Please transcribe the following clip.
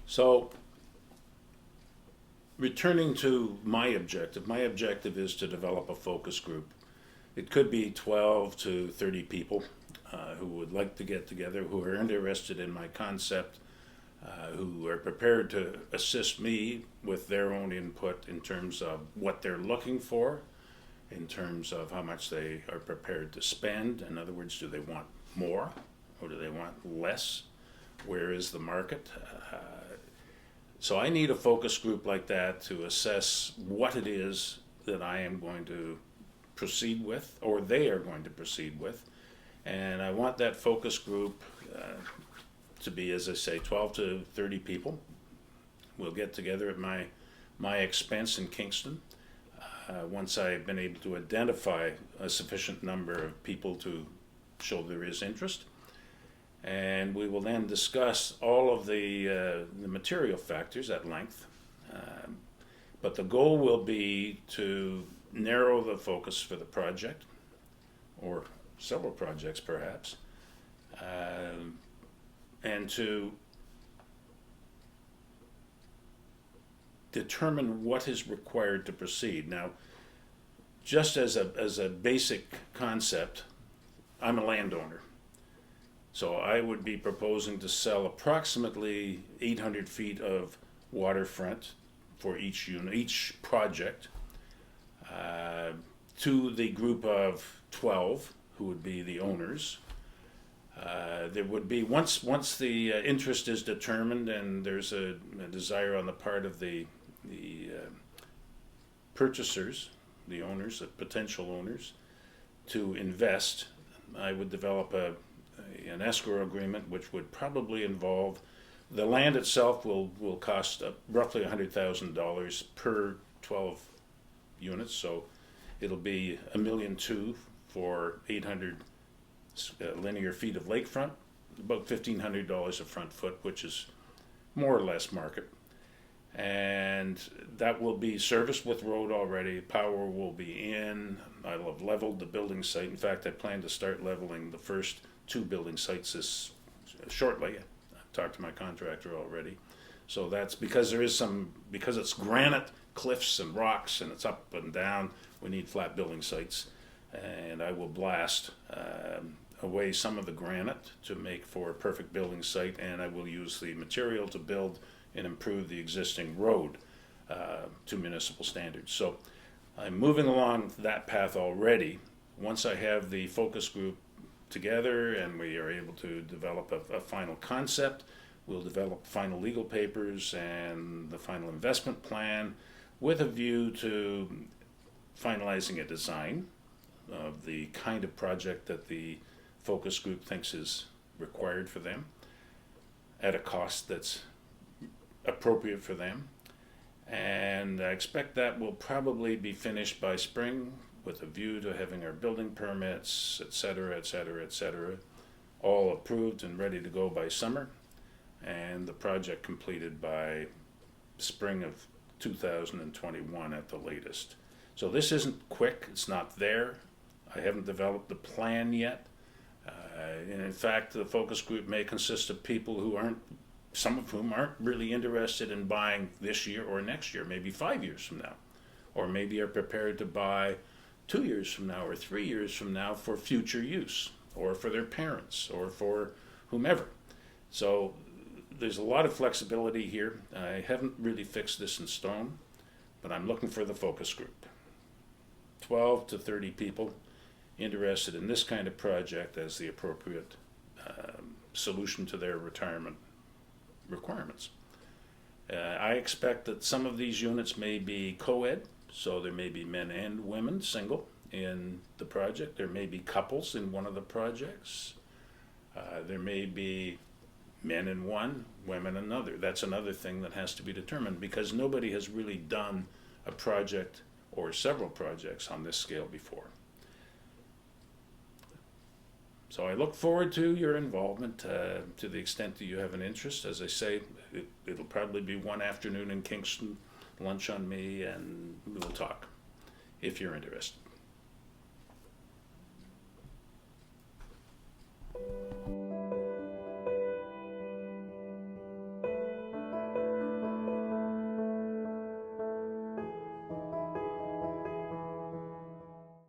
So, returning to my objective is to develop a focus group. It could be 12 to 30 people who would like to get together, who are interested in my concept, who are prepared to assist me with their own input in terms of what they're looking for, in terms of how much they are prepared to spend. In other words, do they want more or do they want less? Where is the market? So I need a focus group like that to assess what it is that I am going to proceed with, or they are going to proceed with. And I want that focus group to be, as I say, 12 to 30 people. We'll get together at my expense in Kingston once I've been able to identify a sufficient number of people to show there is interest. And we will then discuss all of the material factors at length. But the goal will be to narrow the focus for the project, or several projects perhaps, and to determine what is required to proceed. Now, just as a basic concept, I'm a landowner. So I would be proposing to sell approximately 800 feet of waterfront for each unit, each project, to the group of 12 who would be the owners. There would be, once the interest is determined and there's a desire on the part of the purchasers, the owners, the potential owners, to invest, I would develop an escrow agreement, which would probably involve the land itself will cost roughly $100,000 per 12 units, so it'll be $1.2 million for 800 linear feet of lakefront, about $1,500 a front foot, which is more or less market. And that will be serviced with road already. Power will be in. I'll have leveled the building site. In fact, I plan to start leveling the first 2 building sites shortly. I've talked to my contractor already. So that's because because it's granite cliffs and rocks and it's up and down, we need flat building sites. And I will blast away some of the granite to make for a perfect building site, and I will use the material to build and improve the existing road to municipal standards. So I'm moving along that path already. Once I have the focus group together and we are able to develop a final concept, we'll develop final legal papers and the final investment plan with a view to finalizing a design of the kind of project that the focus group thinks is required for them at a cost that's appropriate for them. And I expect that will probably be finished by spring with a view to having our building permits, etc., etc., etc., all approved and ready to go by summer, and the project completed by spring of 2021 at the latest. So this isn't quick, it's not there. I haven't developed the plan yet. And in fact, the focus group may consist of people who some of whom aren't really interested in buying this year or next year, maybe 5 years from now, or maybe are prepared to buy 2 years from now or 3 years from now for future use, or for their parents, or for whomever. So there's a lot of flexibility here. I haven't really fixed this in stone, but I'm looking for the focus group. 12 to 30 people interested in this kind of project as the appropriate solution to their retirement requirements. I expect that some of these units may be co-ed, so there may be men and women single in the project. There may be couples in one of the projects. There may be men in one, women in another. That's another thing that has to be determined, because nobody has really done a project or several projects on this scale before. So I look forward to your involvement to the extent that you have an interest. As I say, it'll probably be one afternoon in Kingston, lunch on me, and we'll talk if you're interested.